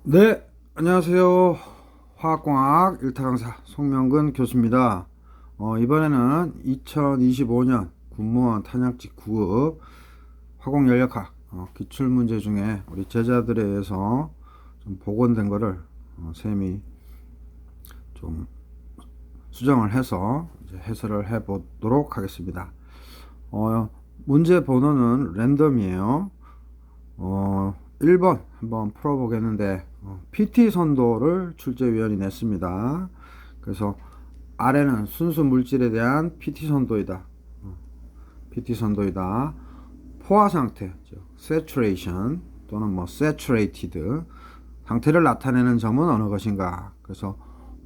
네, 안녕하세요. 화학공학 1타 강사 송명근 교수입니다. 이번에는 2025년 군무원 탄약직 9급 화공연력학 기출문제 중에 우리 제자들에 의해서 좀 복원된 거를 쌤이 좀 수정을 해서 이제 해설을 해 보도록 하겠습니다. 문제 번호는 랜덤이에요. 1번 한번 풀어보겠는데 PT 선도를 출제위원이 냈습니다. 그래서 아래는 순수 물질에 대한 PT 선도이다. PT 선도이다. 포화 상태, saturation 또는 saturated 상태를 나타내는 점은 어느 것인가? 그래서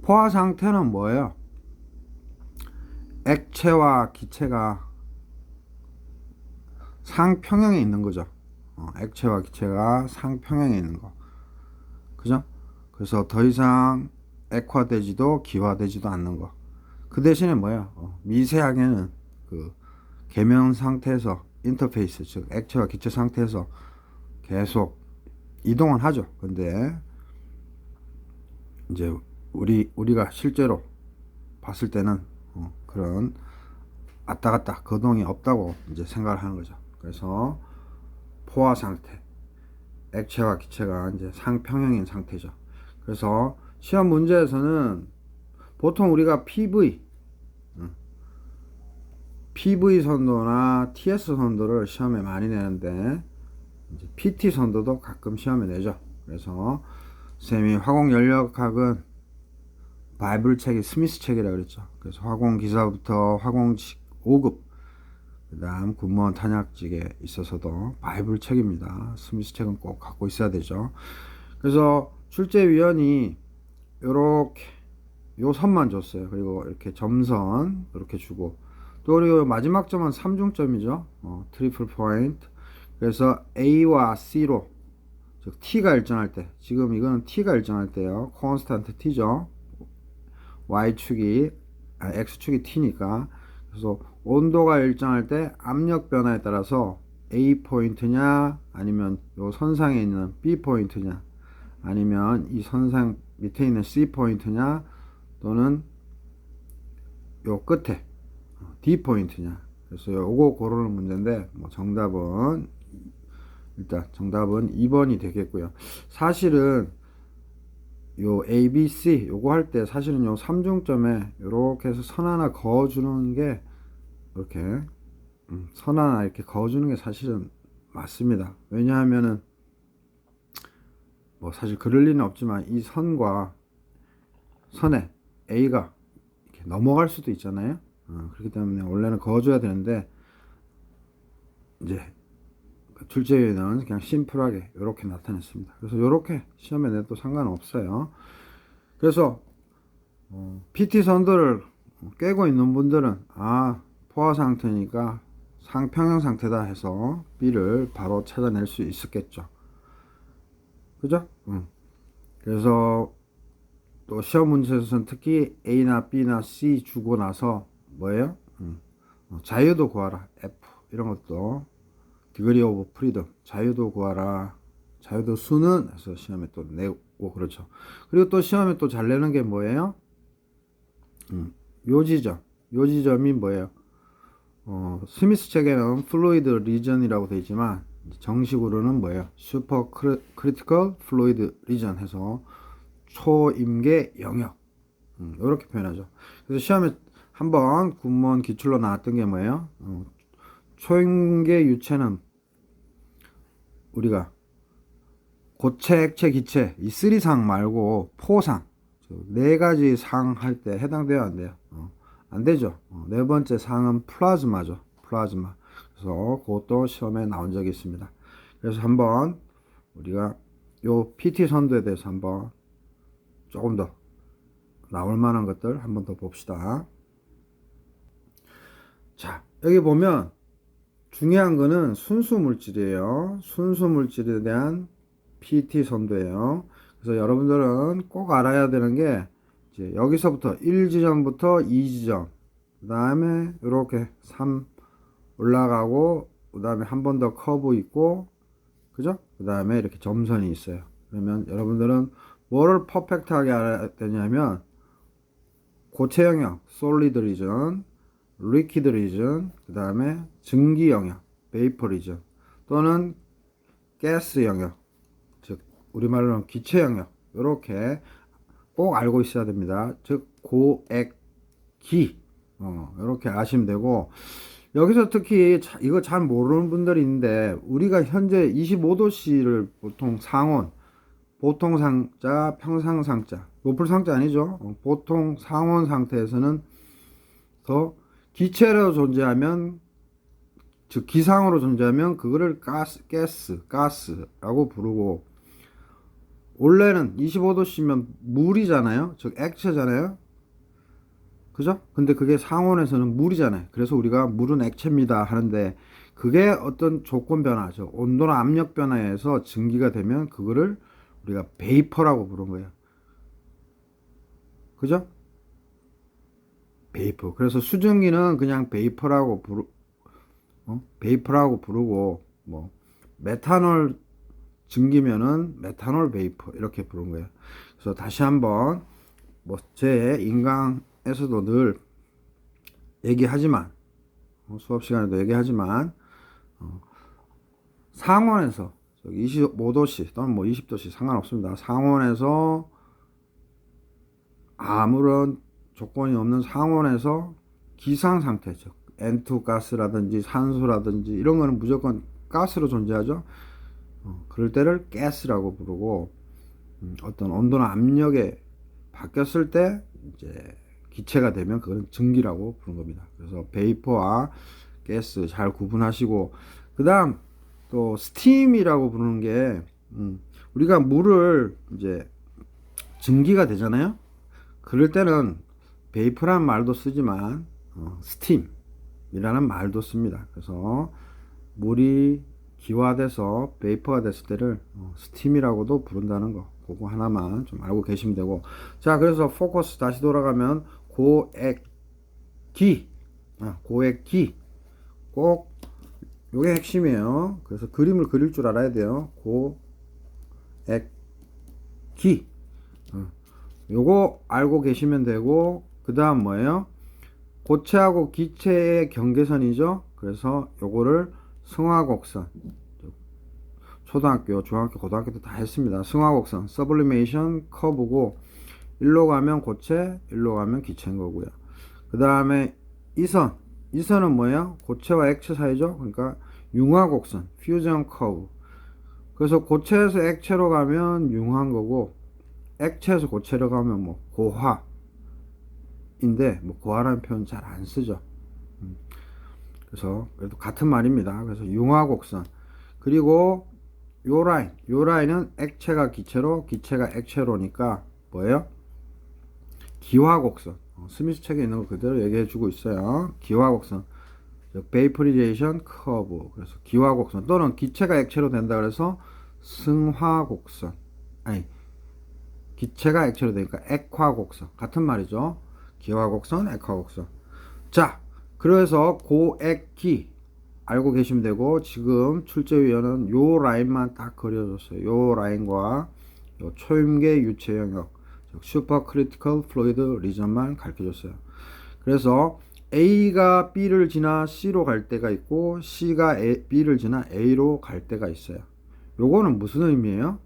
포화 상태는 뭐예요? 액체와 기체가 상평형에 있는 거죠. 액체와 기체가 상평형에 있는 거. 그죠? 그래서 더 이상 액화되지도 기화되지도 않는 거. 그 대신에 뭐야? 미세하게는 그 계면 상태에서 인터페이스, 즉 액체와 기체 상태에서 계속 이동은 하죠. 근데 이제 우리가 실제로 봤을 때는 그런 왔다 갔다 거동이 없다고 이제 생각을 하는 거죠. 그래서 포화 상태, 액체와 기체가 이제 상평형인 상태죠. 그래서 시험 문제에서는 보통 우리가 PV 선도나 TS 선도를 시험에 많이 내는데 이제 PT 선도도 가끔 시험에 내죠. 그래서 쌤이 화공연력학은 바이블 책이 스미스 책이라고 그랬죠. 그래서 화공기사부터 화공식 5급 그 다음 군무원 탄약직에 있어서도 바이블 책입니다. 스미스 책은 꼭 갖고 있어야 되죠. 그래서 출제위원이 요렇게 요 선만 줬어요. 그리고 이렇게 점선 이렇게 주고 또 그리고 마지막 점은 3중점이죠. 트리플 포인트. 그래서 A와 C로 즉 T가 일정할 때 지금 이거는 T가 일정할 때요. 콘스탄트 T죠. X축이 T니까 그래서 온도가 일정할 때 압력 변화에 따라서 A 포인트냐 아니면 요 선상에 있는 B 포인트냐 아니면 이 선상 밑에 있는 C 포인트냐 또는 요 끝에 D 포인트냐. 그래서 요거 고르는 문제인데 정답은 일단 정답은 2번이 되겠고요. 사실은 요 A, B, C 요거 할 때 사실은 요 3중점에 요렇게 해서 선 하나 그어주는 게 이렇게 선 하나 이렇게 그어주는 게 사실은 맞습니다. 왜냐하면은 사실 그럴 리는 없지만 이 선과 선에 A가 이렇게 넘어갈 수도 있잖아요. 그렇기 때문에 원래는 그어줘야 되는데 이제 출제위는 그냥 심플하게 이렇게 나타냈습니다. 그래서 이렇게 시험에 내도 상관없어요. 그래서 PT 선도를 깨고 있는 분들은 포화 상태니까 상평형 상태다 해서 B를 바로 찾아낼 수 있었겠죠. 그죠? 그래서 또 시험 문제에서는 특히 A나 B나 C 주고 나서 뭐예요? 자유도 구하라. F 이런 것도 디그리 오브 프리덤 자유도 구하라. 자유도 수는 해서 시험에 또 내고 그렇죠. 그리고 또 시험에 또 잘 내는 게 뭐예요? 요 지점이 뭐예요? 스미스 책에는 플루이드 리전이라고 되어 있지만 정식으로는 뭐예요? 슈퍼 크리티컬 플루이드 리전 해서 초임계 영역 이렇게 표현하죠. 그래서 시험에 한번 군무원 기출로 나왔던 게 뭐예요? 초임계 유체는 우리가 고체, 액체, 기체 이 3상 말고 포상 네 가지 상 할 때 해당돼요, 안 돼요? 안 되죠. 네 번째 상은 플라즈마죠. 플라즈마. 그래서 그것도 시험에 나온 적이 있습니다. 그래서 한번 우리가 요 PT 선도에 대해서 한번 조금 더 나올 만한 것들 한번 더 봅시다. 자, 여기 보면 중요한 거는 순수 물질이에요. 순수 물질에 대한 PT 선도예요. 그래서 여러분들은 꼭 알아야 되는 게 이제 여기서부터 1지점부터 2지점 그 다음에 이렇게 3 올라가고 그 다음에 한 번 더 커브 있고 그죠? 그 다음에 이렇게 점선이 있어요. 그러면 여러분들은 뭐를 퍼펙트하게 알아야 되냐면 고체 영역 솔리드 리전, 리퀴드 리전, 그 다음에 증기 영역 베이퍼 리전 또는 가스 영역, 즉 우리말로는 기체 영역, 이렇게 꼭 알고 있어야 됩니다. 즉 고액기, 이렇게 아시면 되고, 여기서 특히 이거 잘 모르는 분들이 있는데, 우리가 현재 25도씨를 보통 상온, 보통 상자, 평상 상자, 높을 상자 아니죠. 보통 상온 상태에서는 더 기체로 존재하면, 즉 기상으로 존재하면 그거를 가스라고 부르고, 원래는 25도씨면 물이잖아요. 즉 액체잖아요. 그죠? 근데 그게 상온에서는 물이잖아요. 그래서 우리가 물은 액체입니다 하는데, 그게 어떤 조건 변화죠. 온도나 압력 변화에서 증기가 되면 그거를 우리가 베이퍼라고 부르는 거예요. 그죠? 베이퍼. 그래서 수증기는 그냥 베이퍼라고 부르고, 뭐 메탄올 증기면은 메탄올 베이퍼 이렇게 부르는 거예요. 그래서 다시 한번 뭐 제 인강에서도 늘 얘기하지만, 수업 시간에도 얘기하지만, 상온에서 25도씨 또는 뭐 20도씨 상관없습니다. 상온에서 아무런 조건이 없는 상온에서 기상 상태, 즉 N2 가스라든지 산소라든지 이런 거는 무조건 가스로 존재하죠. 그럴 때를 가스라고 부르고, 어떤 온도나 압력에 바뀌었을 때 이제 기체가 되면 그건 증기라고 부르는 겁니다. 그래서 베이퍼와 가스 잘 구분하시고, 그 다음 또 스팀이라고 부르는 게, 우리가 물을 이제 증기가 되잖아요. 그럴 때는 베이퍼라는 말도 쓰지만 스팀이라는 말도 씁니다. 그래서 물이 기화돼서 베이퍼가 됐을 때를 스팀이라고도 부른다는 거, 그거 하나만 좀 알고 계시면 되고. 자, 그래서 포커스 다시 돌아가면 고액기 꼭 요게 핵심이에요. 그래서 그림을 그릴 줄 알아야 돼요. 고액기, 요거 알고 계시면 되고, 그 다음 뭐예요? 고체하고 기체의 경계선이죠. 그래서 요거를 승화곡선, 초등학교, 중학교, 고등학교 때 다 했습니다. 승화곡선, 서블리메이션 커브고, 일로 가면 고체, 일로 가면 기체인 거고요. 그 다음에 이선은 뭐예요? 고체와 액체 사이죠. 그러니까 융화곡선, 퓨전 커브. 그래서 고체에서 액체로 가면 융화인 거고, 액체에서 고체로 가면 뭐 고화인데, 뭐 고화라는 표현 잘 안 쓰죠. 그래서 그래도 같은 말입니다. 그래서 융화곡선. 그리고 요 라인은 액체가 기체로, 기체가 액체로니까 뭐예요? 기화곡선. 스미스 책에 있는 거 그대로 얘기해 주고 있어요. 기화곡선, 베이퍼리제이션 커브. 그래서 기화곡선 또는 기체가 액체로 된다 그래서 승화곡선. 아니, 기체가 액체로 되니까 액화곡선. 같은 말이죠. 기화곡선, 액화곡선. 자, 그래서 고액기 알고 계시면 되고, 지금 출제위원은 요 라인만 딱 그려줬어요. 요 라인과 요 초임계 유체 영역, 즉 슈퍼 크리티컬 플루이드 리전만 가르쳐줬어요. 그래서 A가 B를 지나 C로 갈 때가 있고, C가 B를 지나 A로 갈 때가 있어요. 요거는 무슨 의미예요?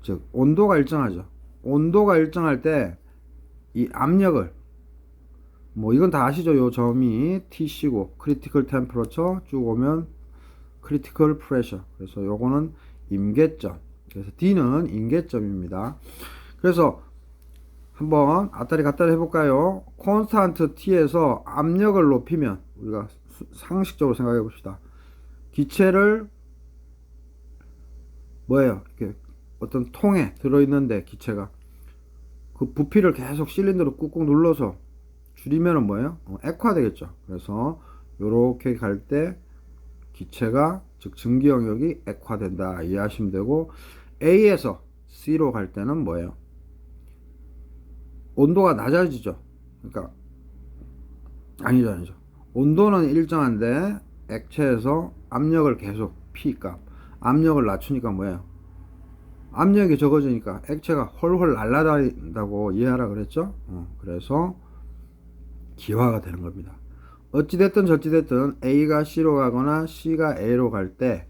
즉 온도가 일정하죠. 온도가 일정할 때 이 압력을, 뭐 이건 다 아시죠? 요 점이 TC고 크리티컬 템퍼러처 쭉 오면 크리티컬 프레셔. 그래서 요거는 임계점. 그래서 D는 임계점입니다. 그래서 한번 앞다리 갔다리 해볼까요? 콘스탄트 T에서 압력을 높이면, 우리가 상식적으로 생각해 봅시다. 기체를 뭐예요? 이렇게 어떤 통에 들어있는데 기체가 그 부피를 계속 실린더로 꾹꾹 눌러서 줄이면은 뭐예요? 액화 되겠죠. 그래서 요렇게 갈 때 기체가, 즉 증기 영역이 액화된다 이해하시면 되고, A에서 C로 갈 때는 뭐예요? 온도가 낮아지죠. 그러니까 아니죠. 온도는 일정한데 액체에서 압력을 계속 P값, 압력을 낮추니까 뭐예요? 압력이 적어지니까 액체가 홀홀 날아다닌다고 이해하라 그랬죠. 그래서 기화가 되는 겁니다. 어찌됐든 저찌됐든 A가 C로 가거나 C가 A로 갈 때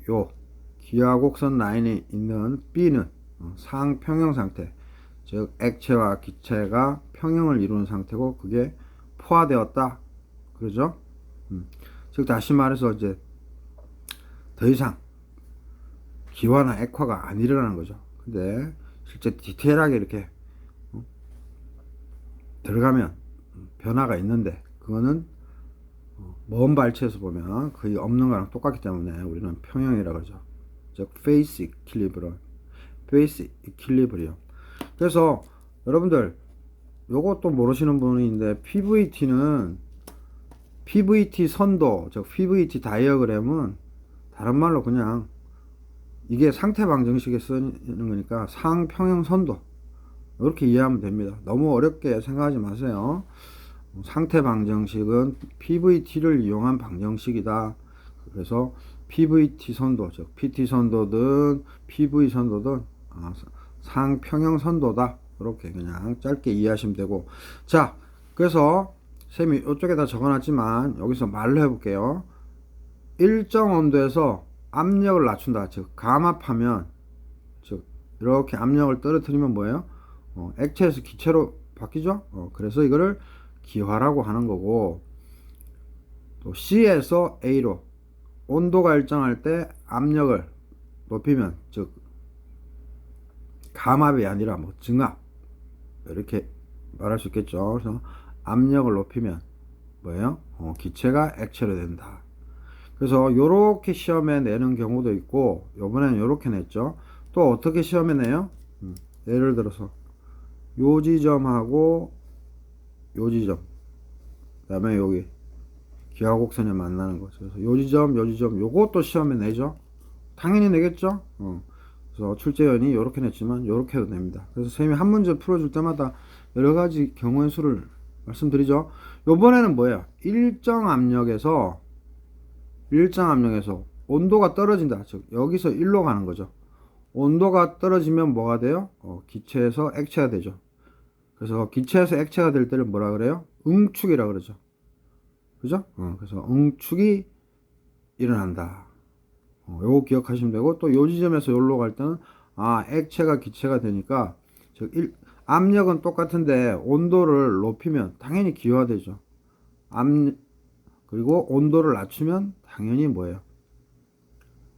요 기하곡선 라인에 있는 B는 상평형 상태, 즉 액체와 기체가 평형을 이루는 상태고 그게 포화되었다 그러죠. 즉 다시 말해서 이제 더 이상 기화나 액화가 안 일어나는 거죠. 근데 실제 디테일하게 이렇게 들어가면 변화가 있는데 그거는 먼 발치에서 보면 거의 없는 거랑 똑같기 때문에 우리는 평형이라고 그러죠. 즉 페이스 이퀄리브리엄. 그래서 여러분들 요것도 모르시는 분이 있는데 PVT 선도, 즉 PVT 다이어그램은 다른 말로 그냥 이게 상태 방정식에 쓰는 거니까 상평형 선도 이렇게 이해하면 됩니다. 너무 어렵게 생각하지 마세요. 상태 방정식은 PVT를 이용한 방정식이다. 그래서 PVT 선도, 즉 PT 선도든 PV 선도든 상평형 선도다. 이렇게 그냥 짧게 이해하시면 되고, 자, 그래서 쌤이 이쪽에다 적어놨지만 여기서 말로 해볼게요. 일정 온도에서 압력을 낮춘다. 즉 감압하면, 즉 이렇게 압력을 떨어뜨리면 뭐예요? 액체에서 기체로 바뀌죠. 그래서 이거를 기화라고 하는 거고, 또 C에서 A로 온도가 일정할 때 압력을 높이면, 즉 감압이 아니라 뭐 증압 이렇게 말할 수 있겠죠. 그래서 압력을 높이면 뭐예요? 기체가 액체로 된다. 그래서 요렇게 시험에 내는 경우도 있고, 요번에는 요렇게 냈죠. 또 어떻게 시험에 내요? 예를 들어서 요 지점하고 요 지점, 그 다음에 여기 기하곡선에 만나는 거. 그래서 요 지점, 요 지점, 요것도 시험에 내죠. 당연히 내겠죠. 그래서 출제연이 요렇게 냈지만 요렇게 해도 됩니다. 그래서 선생님이 한 문제 풀어줄 때마다 여러 가지 경우의 수를 말씀드리죠. 요번에는 뭐예요? 일정 압력에서 온도가 떨어진다. 즉 여기서 1로 가는 거죠. 온도가 떨어지면 뭐가 돼요? 기체에서 액체가 되죠. 그래서 기체에서 액체가 될 때를 뭐라 그래요? 응축이라 그러죠. 그죠? 그래서 응축이 일어난다. 요거 기억하시면 되고, 또 요 지점에서 요로 갈 때는 액체가 기체가 되니까, 즉 압력은 똑같은데 온도를 높이면 당연히 기화되죠. 그리고 온도를 낮추면 당연히 뭐예요?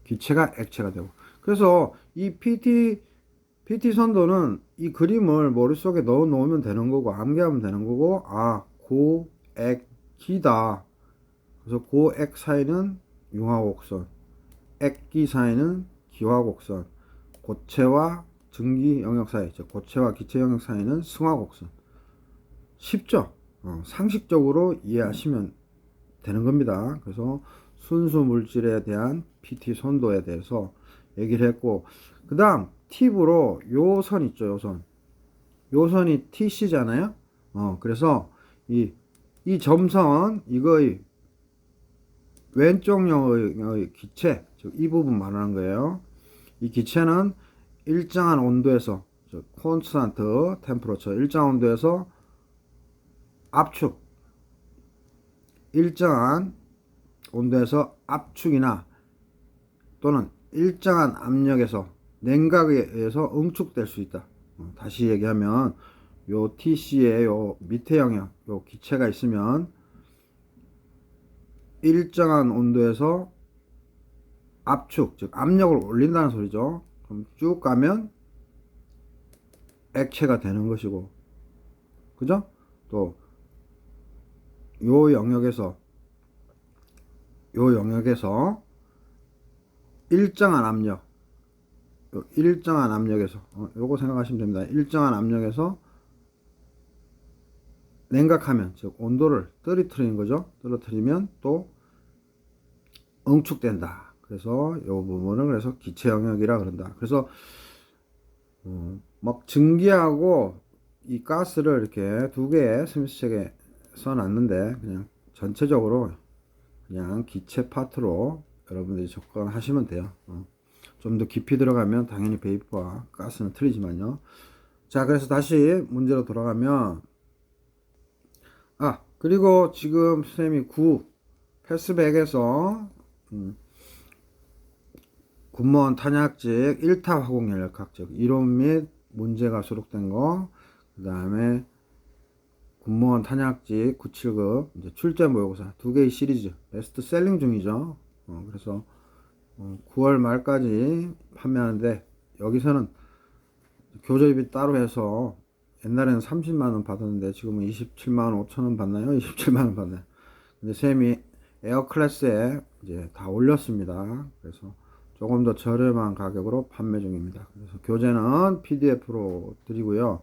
기체가 액체가 되고. 그래서 이 PT 선도는 이 그림을 머릿속에 넣어 놓으면 되는 거고, 암기하면 되는 거고, 고액기다. 그래서 고액 사이는 융화곡선, 액기 사이는 기화곡선, 고체와 증기 영역 사이, 즉 고체와 기체 영역 사이는 승화곡선. 쉽죠? 상식적으로 이해하시면 되는 겁니다. 그래서 순수 물질에 대한 PT 선도에 대해서 얘기를 했고, 그 다음 팁으로 요 선 있죠. 요 선이 TC잖아요. 그래서 이 점선, 이거의 왼쪽 영역의 기체, 즉 이 부분 말하는 거예요. 이 기체는 일정한 온도에서, 즉 콘스탄트 템퍼러처, 일정한 온도에서 일정한 온도에서 압축이나 또는 일정한 압력에서 냉각에 의해서 응축될 수 있다. 다시 얘기하면 요 TC의 요 밑에 영역, 요 기체가 있으면 일정한 온도에서 압축, 즉 압력을 올린다는 소리죠. 그럼 쭉 가면 액체가 되는 것이고, 그죠? 또 요 영역에서 일정한 압력에서 요거 생각하시면 됩니다. 일정한 압력에서 냉각하면, 즉 온도를 떨어뜨리는 거죠. 떨어뜨리면 또 응축된다. 그래서 요 부분을 그래서 기체 영역이라 그런다. 그래서 막 증기하고 이 가스를 이렇게 두 개의 스미스책에 써놨는데, 그냥 전체적으로 그냥 기체 파트로 여러분들이 접근하시면 돼요. 좀 더 깊이 들어가면 당연히 베이퍼와 가스는 틀리지만요. 자, 그래서 다시 문제로 돌아가면, 그리고 지금 선생님이 9 패스백에서 군무원 탄약직 1타 화공연력학적 이론 및 문제가 수록된 거, 그 다음에 군무원 탄약직 97급 이제 출제 모의고사 두 개의 시리즈 베스트셀링 중이죠. 그래서 9월 말까지 판매하는데, 여기서는 교재비 따로 해서 옛날에는 30만원 받았는데 지금은 27만 5천원 받나요? 27만원 받나요? 근데 쌤이 에어클래스에 이제 다 올렸습니다. 그래서 조금 더 저렴한 가격으로 판매 중입니다. 그래서 교재는 PDF로 드리고요.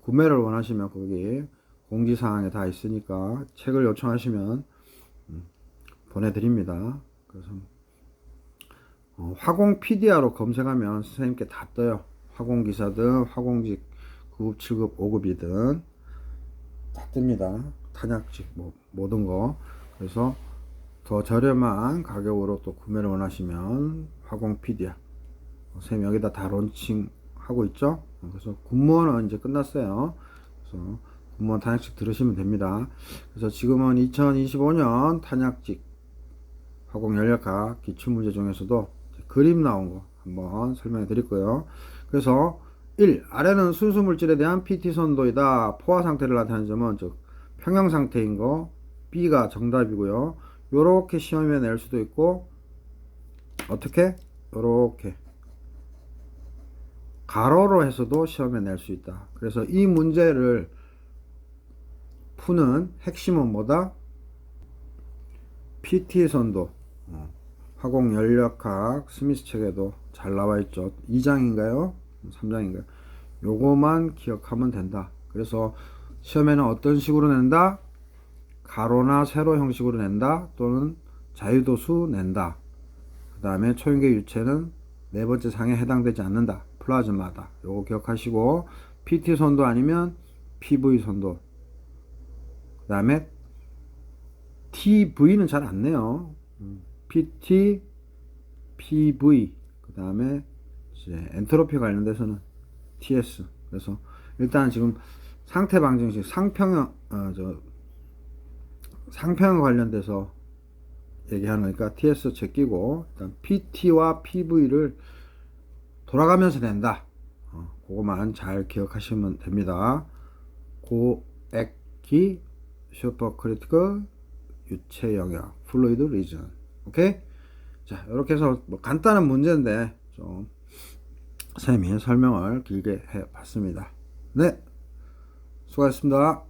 구매를 원하시면 거기 공지사항에 다 있으니까 책을 요청하시면 보내드립니다. 그래서 화공 PDR로 검색하면 선생님께 다 떠요. 화공기사든 화공직 9급, 7급, 5급이든 다 뜹니다. 탄약직 뭐 모든 거. 그래서 더 저렴한 가격으로 또 구매를 원하시면 화공 PDR 선생님 여기다 다 론칭하고 있죠. 그래서 군무원은 이제 끝났어요. 그래서 군무원 탄약직 들으시면 됩니다. 그래서 지금은 2025년 탄약직 화공 연력학 기출문제 중에서도 그림 나온 거 한번 설명해 드릴 거예요. 그래서 1. 아래는 순수 물질에 대한 PT 선도이다. 포화 상태를 나타내는 점은 즉 평형 상태인 거 B가 정답이고요. 요렇게 시험에 낼 수도 있고, 어떻게? 요렇게 가로로 해서도 시험에 낼 수 있다. 그래서 이 문제를 푸는 핵심은 뭐다? PT 선도, 화공 연력학 스미스 책에도 잘 나와 있죠. 2장인가요? 3장인가요? 요거만 기억하면 된다. 그래서 시험에는 어떤 식으로 낸다? 가로나 세로 형식으로 낸다. 또는 자유도수 낸다. 그 다음에 초인계 유체는 네 번째 상에 해당되지 않는다. 플라즈마다. 요거 기억하시고, PT 선도 아니면 PV 선도. 그 다음에 TV는 잘 안 내요. PT, PV. 그 다음에 이제 엔트로피 관련돼서는 TS. 그래서 일단 지금 상태 방정식 상평형 상평형 관련돼서 얘기하는 거니까 TS 제끼고, 일단 PT와 PV를 돌아가면서 낸다. 그거만 잘 기억하시면 됩니다. 고액기 슈퍼크리티컬 유체 영역 플루이드 리전. 오케이? 자, 이렇게 해서 뭐 간단한 문제인데 좀 쌤이 설명을 길게 해 봤습니다. 네, 수고하셨습니다.